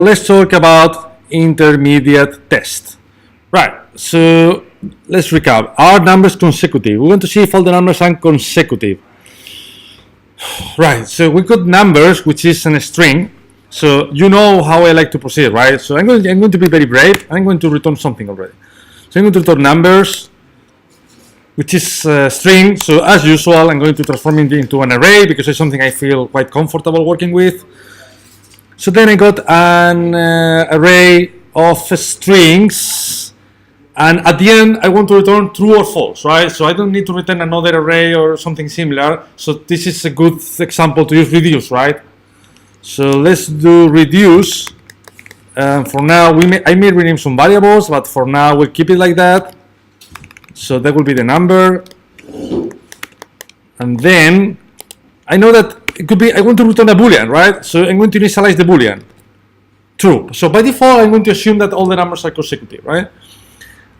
Let's talk about intermediate test. Right, so let's recap. Are numbers consecutive? We want to see if all the numbers are consecutive. Right, so we got numbers, which is a string. So you know how I like to proceed, right? So I'm going to be very brave. I'm going to return something already. So I'm going to return numbers, which is a string. So as usual, I'm going to transform it into an array because it's something I feel quite comfortable working with. So then I got an array of strings, and at the end I want to return true or false, right? So I don't need to return another array or something similar. So this is a good example to use reduce, right? So let's do reduce. For now, I may rename some variables, but for now we'll keep it like that. So that will be the number, and then I know that it could be I want to return a boolean, right? So I'm going to initialize the boolean true. So by default, I'm going to assume that all the numbers are consecutive, right?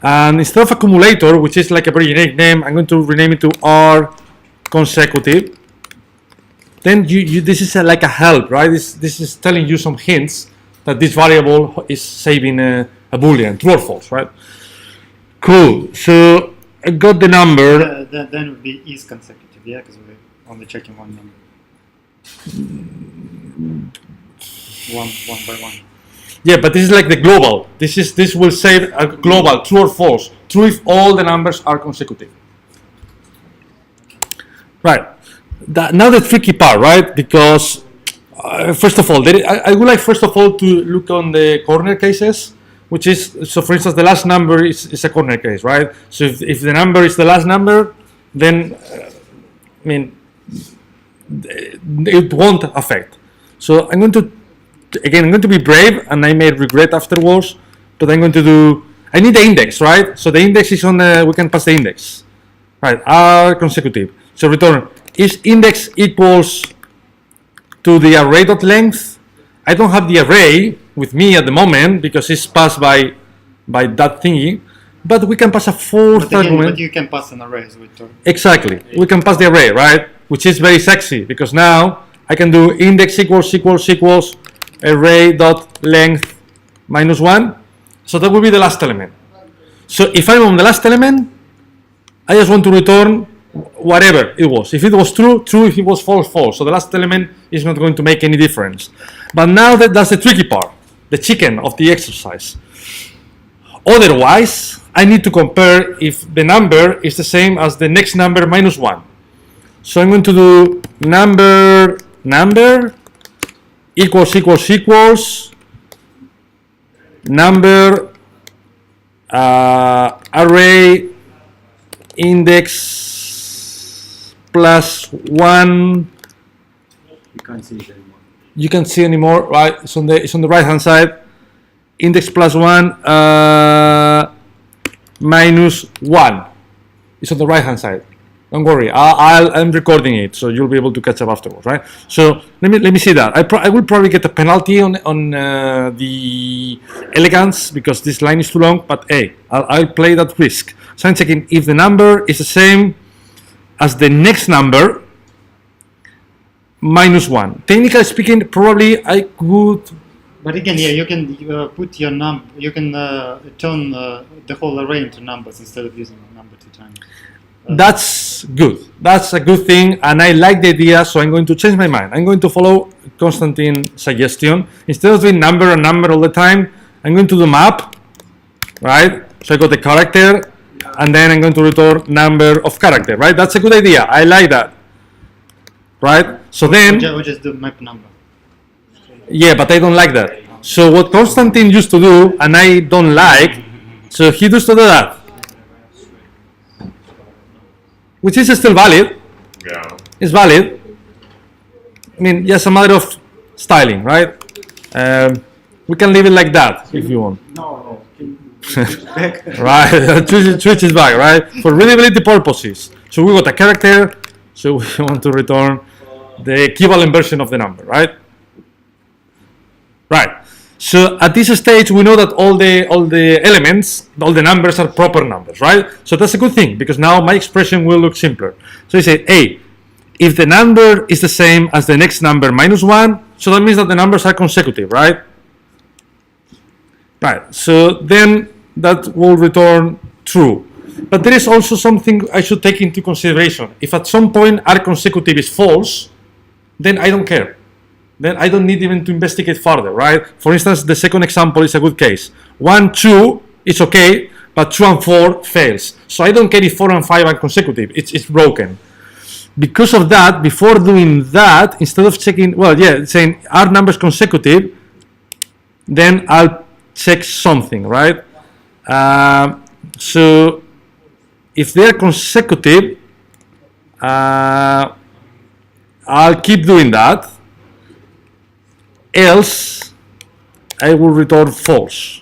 And instead of accumulator, which is like a very generic name, I'm going to rename it to R consecutive. Then this is like a help, right? This is telling you some hints that this variable is saving a boolean, true or false, right? Cool. So I got the number. Then it would be is consecutive, yeah, because we're only checking one number. One by one. Yeah, but this is like the global. This will save a global, true or false. True if all the numbers are consecutive. Right. Now the tricky part, right? Because first of all, I would like first of all to look on the corner cases, which is, so for instance, the last number is a corner case, right? So if the number is the last number, then I mean, it won't affect. So I'm going to be brave, and I may regret afterwards, but I'm going to do, I need the index, right? So the index is on the, we can pass the index, right? R consecutive. So return, is index equals to the array.length? I don't have the array with me at the moment because it's passed by that thingy, but we can pass a fourth argument. But you can pass an array with return. Exactly, we can pass the array, right? Which is very sexy because now I can do index equals array.length minus 1. So that will be the last element. So if I'm on the last element, I just want to return whatever it was. If it was true, true. If it was false, false. So the last element is not going to make any difference. But now that's the tricky part, the chicken of the exercise. Otherwise, I need to compare if the number is the same as the next number minus 1. So I'm going to do number equals number array index plus 1. You can't see it anymore. You can't see anymore, right? It's on the right hand side. Index plus 1 minus 1. It's on the right hand side. Don't worry, I'm recording it, so you'll be able to catch up afterwards, right? So let me see that. I will probably get a penalty on the elegance because this line is too long. But hey, I'll play that risk. So I'm checking if the number is the same as the next number minus 1. Technically speaking, probably I could. But again, yeah, you can put your you can turn the whole array into numbers instead of using a number 2 times. That's good. That's a good thing, and I like the idea. So I'm going to change my mind. I'm going to follow Konstantin's suggestion. Instead of doing number and number all the time, I'm going to do map, right? So I got the character, and then I'm going to return number of character, right? That's a good idea. I like that, right? So then we just do map number. Yeah, but I don't like that. So what Konstantin used to do, and I don't like, so he used to do that, which is still valid. Yeah. It's valid. I mean, just a matter of styling, right? We can leave it like that if you want. No. Right, switch is back, right? For readability purposes. So we got a character, so we want to return the equivalent version of the number, right? Right. So at this stage, we know that all the elements, all the numbers are proper numbers, right? So that's a good thing because now my expression will look simpler. So I say, hey, if the number is the same as the next number minus 1, so that means that the numbers are consecutive, right? Right, so then that will return true. But there is also something I should take into consideration. If at some point R consecutive is false, then I don't care. Then I don't need even to investigate further, right? For instance, the second example is a good case. 1, 2 is okay, but 2 and 4 fails. So I don't care if 4 and 5 are consecutive. It's broken. Because of that, before doing that, instead of checking, saying are numbers consecutive, then I'll check something, right? So if they're consecutive, I'll keep doing that. Else, I will return false.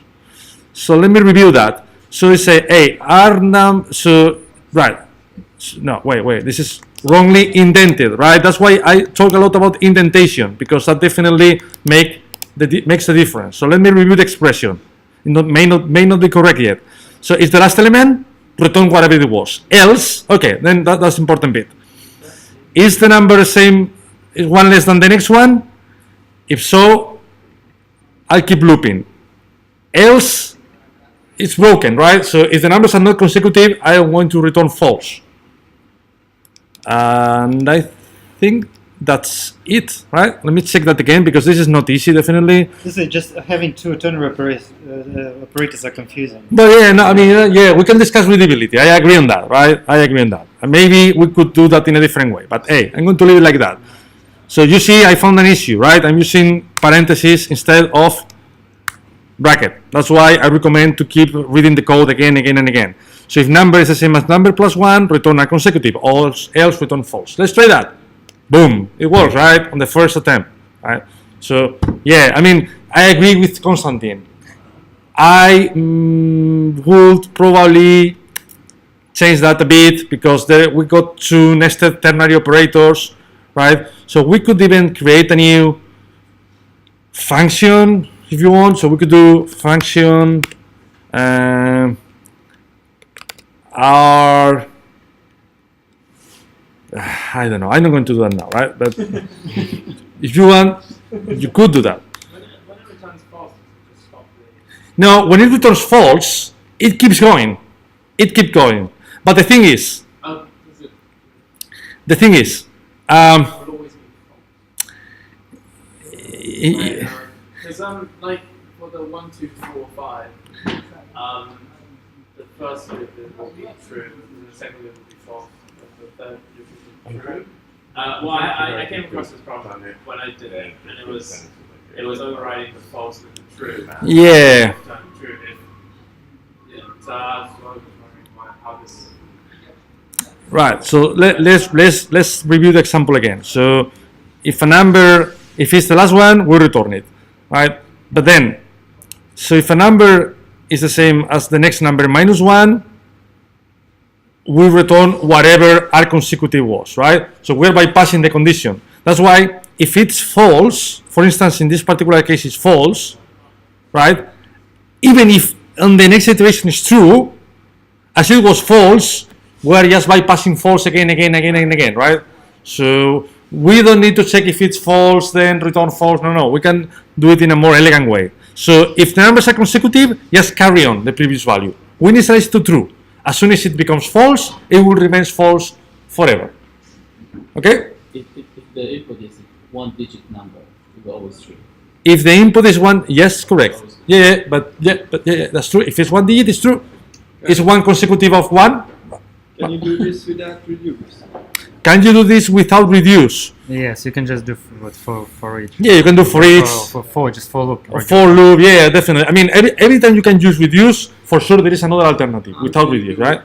So let me review that. So we say, hey, this is wrongly indented, right? That's why I talk a lot about indentation, because that definitely makes the difference. So let me review the expression. It may not be correct yet. So is the last element, return whatever it was. Else, okay, then that's important bit. Is the number the same, is one less than the next one? If so, I'll keep looping. Else, it's broken, right? So if the numbers are not consecutive, I am going to return false. And I think that's it, right? Let me check that again, because this is not easy, definitely. This is just having two ternary operators are confusing. But we can discuss readability. I agree on that, right? I agree on that. And maybe we could do that in a different way. But hey, I'm going to leave it like that. So you see, I found an issue, right? I'm using parentheses instead of bracket. That's why I recommend to keep reading the code again, and again. So if number is the same as number plus 1, return a consecutive, else return false. Let's try that. Boom, it works, right? On the first attempt, right? So yeah, I agree with Konstantin. I would probably change that a bit, because we got two nested ternary operators, right? So we could even create a new function if you want. So we could do function R. I don't know. I'm not going to do that now, right? But if you want, you could do that. When it returns false, it just stop the... No, when it returns false, it keeps going. It keeps going. But the thing is, It will always be false. Because like for the 1, 2, 4, 5, the first loop will be true, the second loop will be false, the third loop will be true. I came across this problem when I did it, and it was overriding the false with the true. Yeah. True. So I was wondering how this. Right. So let's review the example again. So if it's the last one, we return it, right? But then, so if a number is the same as the next number minus 1, we return whatever R consecutive was, right? So we're bypassing the condition. That's why if it's false, for instance, in this particular case it's false, right? Even if on the next iteration is true, as it was false, we're just bypassing false again, right? So we don't need to check if it's false, then return false. No, we can do it in a more elegant way. So if the numbers are consecutive, just carry on the previous value. We initialize to true. As soon as it becomes false, it will remain false forever. Okay? If the input is one digit number, it will always true. If the input is one, yes, correct. Yeah, that's true. If it's one digit, it's true. It's one consecutive of 1. Can you do this without reduce? Can you do this without reduce? Yes, you can just do for each. Yeah, you can do for each. For loop. For loop, yeah, definitely. Every time you can use reduce, for sure there is another alternative without reduce, right?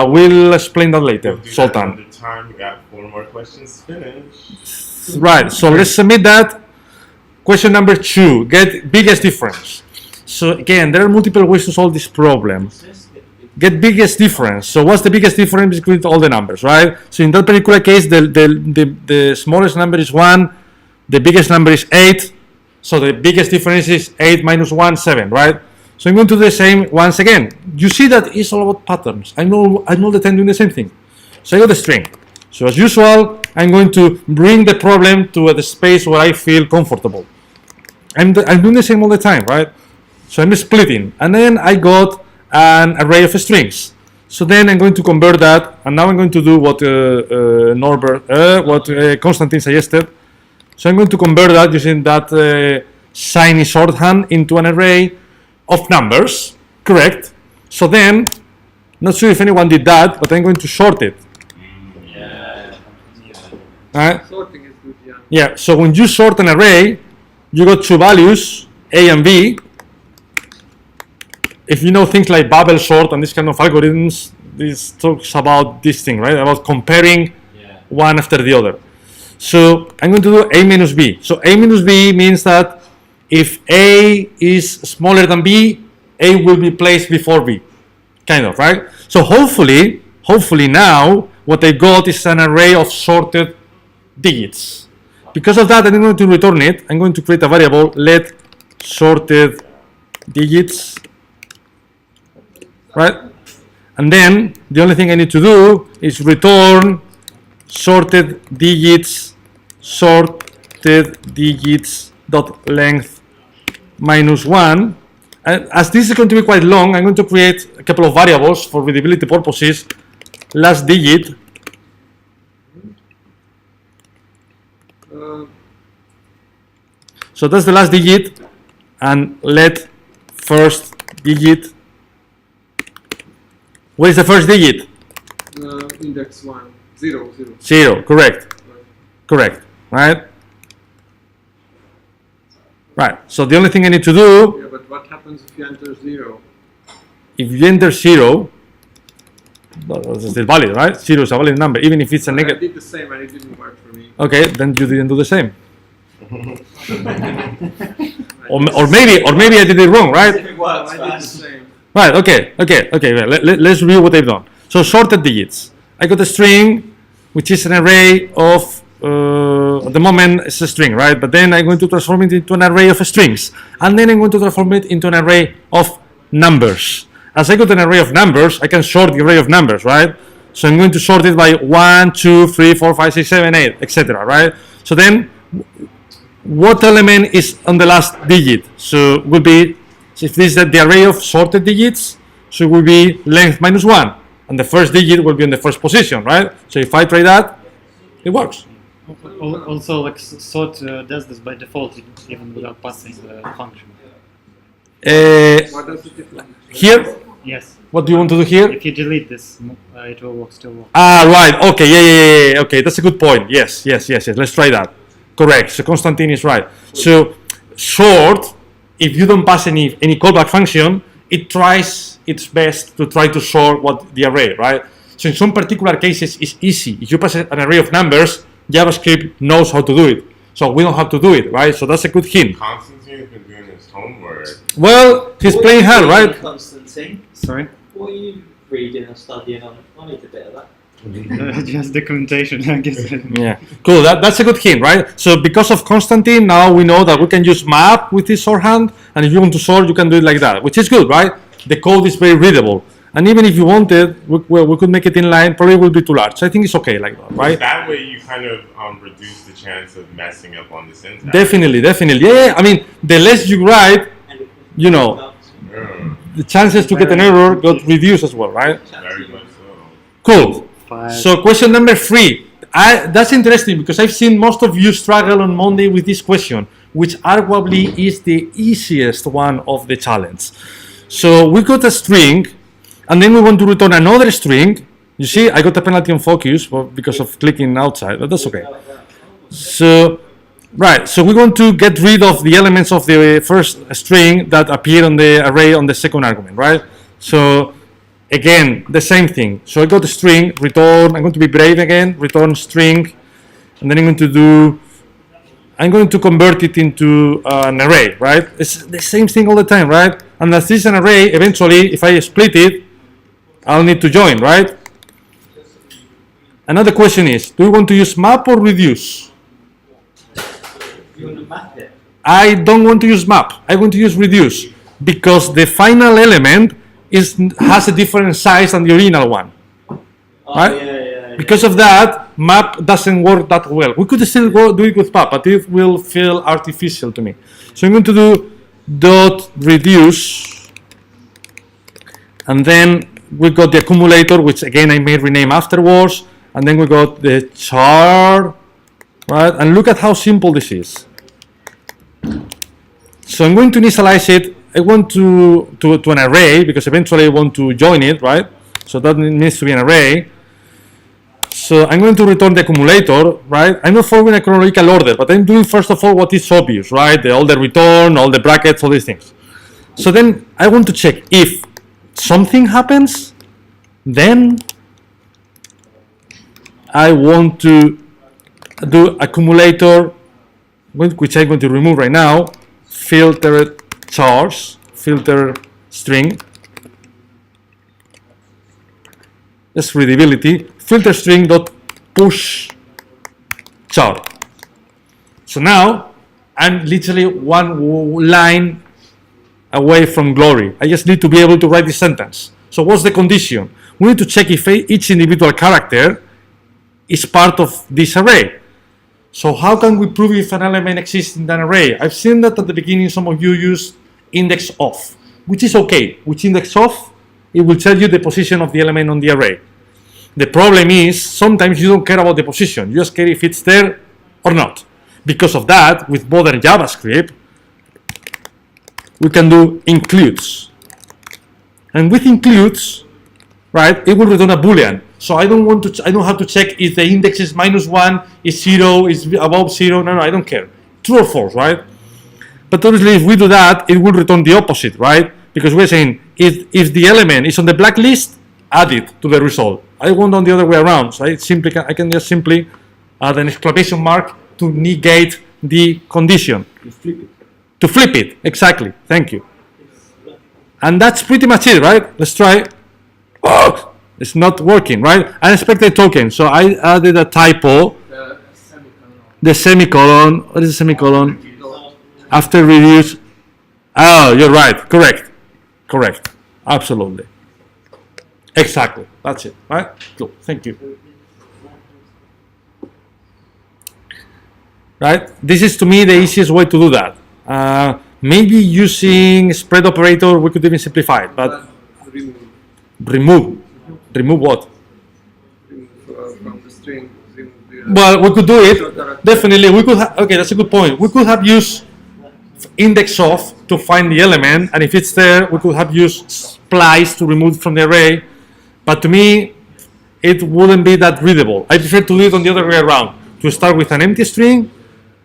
We'll explain that later, Sultan. Time. We got 4 more questions finished. Right, so let's submit that. Question number 2, get biggest difference. So again, there are multiple ways to solve this problem. Get biggest difference. So what's the biggest difference between all the numbers, right? So in that particular case, the smallest number is 1, the biggest number is 8. So the biggest difference is 8 minus 1, 7, right? So I'm going to do the same once again. You see that it's all about patterns. I'm all the time doing the same thing. So I got the string. So as usual, I'm going to bring the problem to the space where I feel comfortable. I'm doing the same all the time, right? So I'm splitting, and then I got an array of strings. So then I'm going to convert that, and now I'm going to do what Konstantin suggested. So I'm going to convert that using that shiny shorthand into an array of numbers, correct? So then, not sure if anyone did that, but I'm going to sort it. Right? Sorting is good, yeah. Yeah, so when you sort an array, you got two values, A and B. If you know things like bubble sort and this kind of algorithms, this talks about this thing, right? About comparing one after the other. So I'm going to do A minus B. So A minus B means that if A is smaller than B, A will be placed before B, kind of, right? So hopefully now what I got is an array of sorted digits. Because of that, I'm going to return it. I'm going to create a variable, let sorted digits, right? And then the only thing I need to do is return sorted digits dot length minus 1. And as this is going to be quite long, I'm going to create a couple of variables for readability purposes. Last digit. So that's the last digit, and let first digit. What is the first digit? Index 1, 0, 0. 0, correct. Correct, right? Right, so the only thing I need to do, Yeah, but what happens if you enter 0? if you enter 0, well, it's still valid, right? 0 is a valid number, even if it's a I negative. did the same and it didn't work for me. Okay, then you didn't do the same. or maybe I did it wrong, right? If it works, I did the fast. same. Right, okay. Let's review what I've done. So sorted digits. I got a string, which is an array of, at the moment it's a string, right? But then I'm going to transform it into an array of strings. And then I'm going to transform it into an array of numbers. As I got an array of numbers, I can sort the array of numbers, right? So I'm going to sort it by 1, 2, 3, 4, 5, 6, 7, 8, etc., right? So then, what element is on the last digit? So it will be, if this is the array of sorted digits, so it will be length minus 1, and the first digit will be in the first position, right? So if I try that, it works. Also, like sort does this by default, even without passing the function. What does it define? Here, Yes. what do you want to do here? If you delete this, it will still work. Ah, right. Okay. Yeah. Okay, that's a good point. Yes. Let's try that. Correct. So Konstantin is right. So sort, if you don't pass any callback function, it tries its best to try to sort what the array, right? So in some particular cases, it's easy. If you pass an array of numbers, JavaScript knows how to do it. So we don't have to do it, right? So that's a good hint. Constantine's been doing his homework. Well, he's playing hard, right? Constantine, Sorry? what are you reading or studying on? I need a bit of that. Just documentation, I guess. Yeah, cool. That's a good hint, right? So because of Konstantin, now we know that we can use map with this shorthand, and if you want to sort, you can do it like that, which is good, right? The code is very readable, and even if you wanted, we could make it inline. Probably will be too large. So I think it's okay like that, right? That way you kind of reduce the chance of messing up on the syntax. Definitely. Yeah. I mean, the less you write, you know, Yeah, the chances to get an error got reduced as well, right? very much so. Cool. 5. So question number 3. That's interesting because I've seen most of you struggle on Monday with this question, which arguably is the easiest one of the challenge. So we got a string, and then we want to return another string. You see, I got a penalty on focus because of clicking outside, but that's okay. So, right, so we want to get rid of the elements of the first string that appear on the array on the second argument, right? So, again, the same thing. So I got a string, return, I'm going to be brave again, return string, and then I'm going to convert it into an array, right? It's the same thing all the time, right? And as this is an array, eventually, if I split it, I'll need to join, right? Another question is, do we want to use map or reduce? You want to map it? I don't want to use map. I want to use reduce because the final element has a different size than the original one. Oh, Right? yeah. Because of that, map doesn't work that well. We could still do it with map, but it will feel artificial to me. So I'm going to do dot reduce, and then we got the accumulator, which again I may rename afterwards, and then we got the char, right? And look at how simple this is. So I'm going to initialize it. I want to an array because eventually I want to join it, right? So that needs to be an array. So I'm going to return the accumulator, right? I'm not following a chronological order, but I'm doing first of all what is obvious, right? All the return, all the brackets, all these things. So then I want to check if something happens, then I want to do accumulator, which I'm going to remove right now, filter chars, filter string, just readability, filter string dot push char. So now I'm literally one line away from glory. I just need to be able to write this sentence. So what's the condition? We need to check if each individual character is part of this array. So how can we prove if an element exists in an array? I've seen that at the beginning some of you use index of, which is okay. With index of, it will tell you the position of the element on the array. The problem is sometimes you don't care about the position. You just care if it's there or not. Because of that, with modern JavaScript, we can do includes. And with includes, right, it will return a Boolean. So I don't have to check if the index is -1, is 0, is above 0. No, I don't care. True or false, right? But obviously, if we do that, it will return the opposite, right? Because we're saying if the element is on the blacklist, add it to the result. I want on the other way around. So I can just simply add an exclamation mark to negate the condition. To flip it, exactly. Thank you. And that's pretty much it, right? Let's try. Oh! It's not working, right? Unexpected token. So I added a typo. The semicolon. What is a semicolon? After reduce. Oh, you're right. Correct. Absolutely. Exactly. That's it, right? Cool. Thank you. Right? This is to me the easiest way to do that. Maybe using spread operator, we could even simplify it, but remove what? From the string, Well, we could do it. Definitely, we could. Okay, that's a good point. We could have used index of to find the element, and if it's there, we could have used splice to remove it from the array. But to me, it wouldn't be that readable. I prefer to do it on the other way around. To start with an empty string,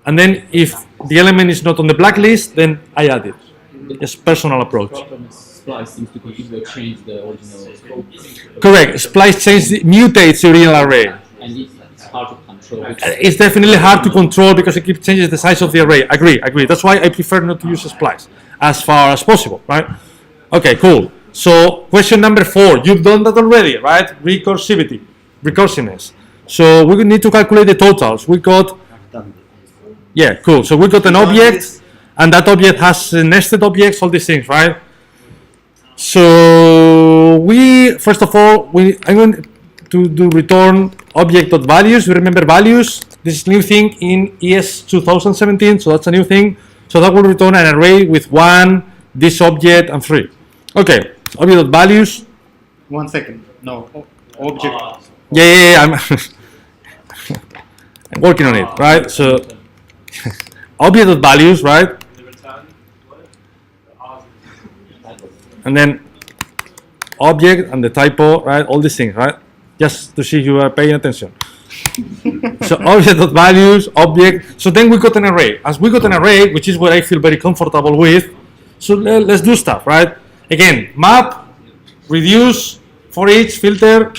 and then if the element is not on the blacklist, then I add it. Just personal approach. Splice seems to completely change the original scope. Correct. Splice mutates the original array. And it's hard to control. It's definitely hard to control because it keeps changing the size of the array. Agree. That's why I prefer not to use splice as far as possible, right? Okay, cool. So question number 4. You've done that already, right? Recursiveness. So we need to calculate the totals. We got. Yeah, cool. So we got an object, and that object has nested objects, all these things, right? So first of all, I'm going to do return object.values. You remember values? This is new thing in ES 2017, so that's a new thing. So that will return an array with 1, this object, and 3. Okay, so object.values. 1 second. No, object. Yeah, I'm I'm working on it, right? So object.values, right? And then object and the typo, right? All these things, right? Just to see if you are paying attention. So object.values, object. So then we got an array. As we got an array, which is what I feel very comfortable with. So let's do stuff, right? Again, map, reduce, for each, filter,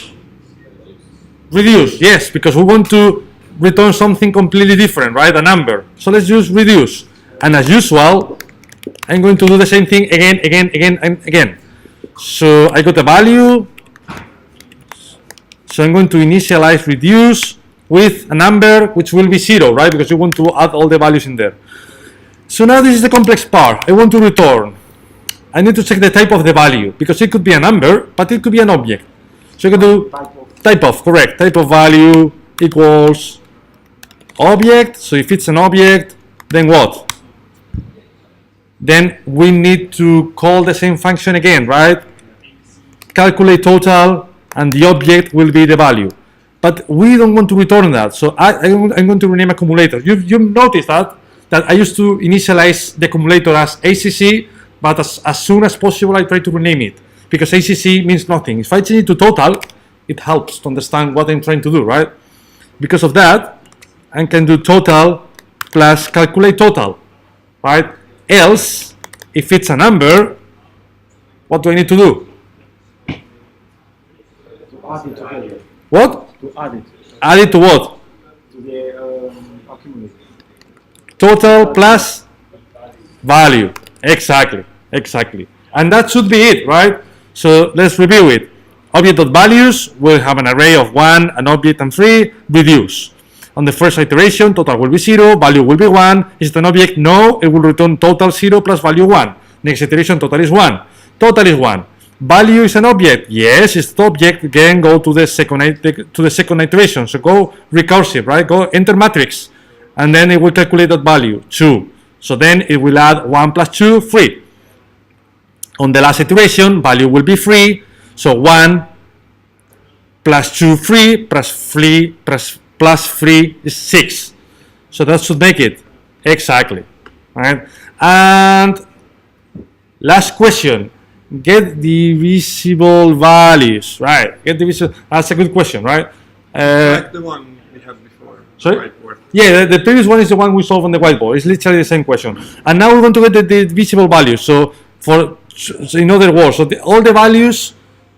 reduce. Yes, because we want to return something completely different, right? A number. So let's use reduce. And as usual, I'm going to do the same thing again, and again. So I got a value. So I'm going to initialize reduce with a number which will be 0, right? Because you want to add all the values in there. So now this is the complex part. I want to return. I need to check the type of the value because it could be a number, but it could be an object. So you can do type of, correct, type of value, equals object. So if it's an object, then what? Then we need to call the same function again, right? Calculate total, and the object will be the value. But we don't want to return that, so I'm going to rename accumulator. You've noticed that I used to initialize the accumulator as ACC, but as soon as possible I try to rename it, because ACC means nothing. If I change it to total, it helps to understand what I'm trying to do, right? Because of that, I can do total plus calculate total, right? Else, if it's a number, what do I need to do? To add it together. What? To add it Add it to what? to the accumulator. Total plus value. Exactly. And that should be it, right? So let's review it. Object.values will have an array of 1, an object, and 3. Reduce. On the first iteration, total will be 0, value will be 1. Is it an object? No, it will return total 0 plus value 1. Next iteration, total is 1. Total is 1. Value is an object. Yes, it's the object. Again, go to the second iteration. So go recursive, right? Go enter matrix, and then it will calculate that value 2. So then it will add 1 plus 2, 3. On the last iteration, value will be 3. So 1 plus 2, 3 plus 3 is 6. So that should make it exactly, right? And last question. Get divisible values, right? Get divisible. That's a good question, right? Like the one we had before. Sorry? Whiteboard. Yeah, the previous one is the one we solved on the whiteboard. It's literally the same question. And now we want to get the divisible values. So in other words, all the values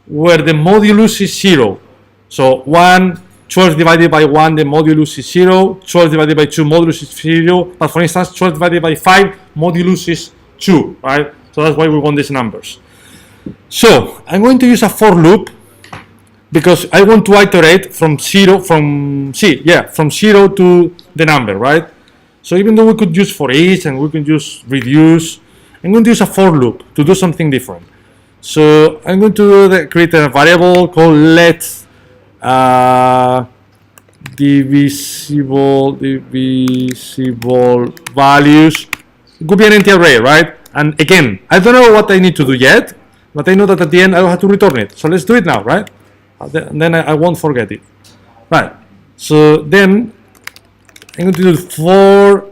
where the modulus is 0. So 12 divided by 1, the modulus is 0. 12 divided by 2, modulus is 0. But for instance, 12 divided by 5, modulus is 2, right? So that's why we want these numbers. So I'm going to use a for loop because I want to iterate from 0 to the number, right? So even though we could use for each and we can use reduce, I'm going to use a for loop to do something different. So I'm going to create a variable called let divisible values. It could be an empty array, right? And again, I don't know what I need to do yet, but I know that at the end I will have to return it. So let's do it now, right? And then I won't forget it. Right. So then I'm going to do for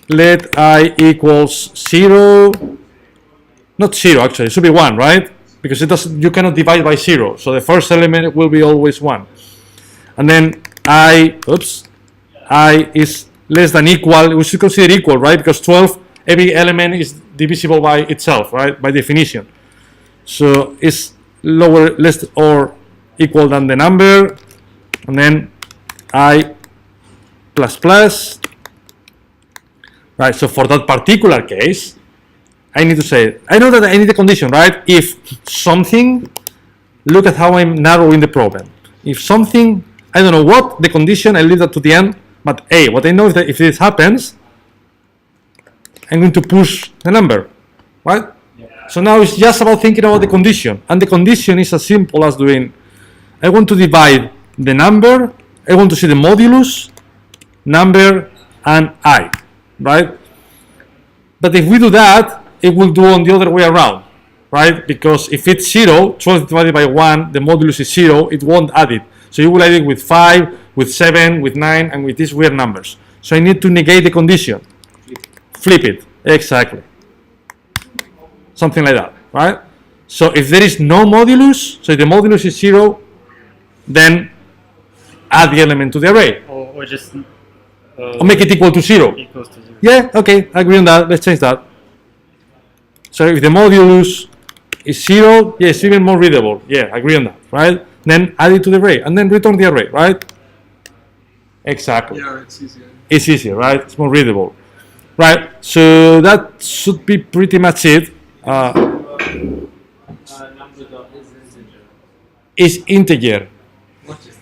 let I equals 0. Not 0 actually, it should be 1, right? Because you cannot divide by 0. So the first element will be always 1. And then I is less than equal. We should consider equal, right? Because 12, every element is divisible by itself, right? By definition. So it's less or equal than the number, and then I plus plus. Right, so for that particular case, I need to say, I know that I need a condition, right? If something, look at how I'm narrowing the problem. If something, I don't know what, the condition, I leave that to the end, but what I know is that if this happens, I'm going to push the number, right? So now it's just about thinking about the condition, and the condition is as simple as doing, I want to divide the number, I want to see the modulus, number, and I, right? But if we do that, it will do on the other way around, right? Because if it's 0, 12 divided by 1, the modulus is 0, it won't add it. So you will add it with 5, with 7, with 9, and with these weird numbers. So I need to negate the condition. Flip it, exactly. Something like that, right? So if there is no modulus, so if the modulus is 0, then add the element to the array. Or just Or make it equal to 0. equals to 0. Yeah, okay, I agree on that. Let's change that. So if the modulus is 0, yeah, it's even more readable. Yeah, I agree on that, right? Then add it to the array, and then return the array, right? Exactly. Yeah, it's easier. It's easier, right? It's more readable. Right, so that should be pretty much it. Number dot is integer. Is integer, What is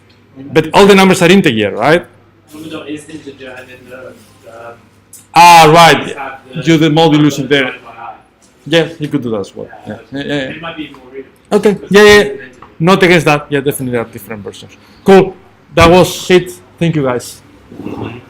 but all the numbers are integer, right? number dot is integer, and then the Right. have Do the modulus in number there. divided by I. Yeah, you could do that as well. Yeah, Yeah. It might be more readable. Okay, Because yeah. it's an integer. Not against that. Yeah, definitely there are different versions. Cool. That was it Thank you, guys. Mhm.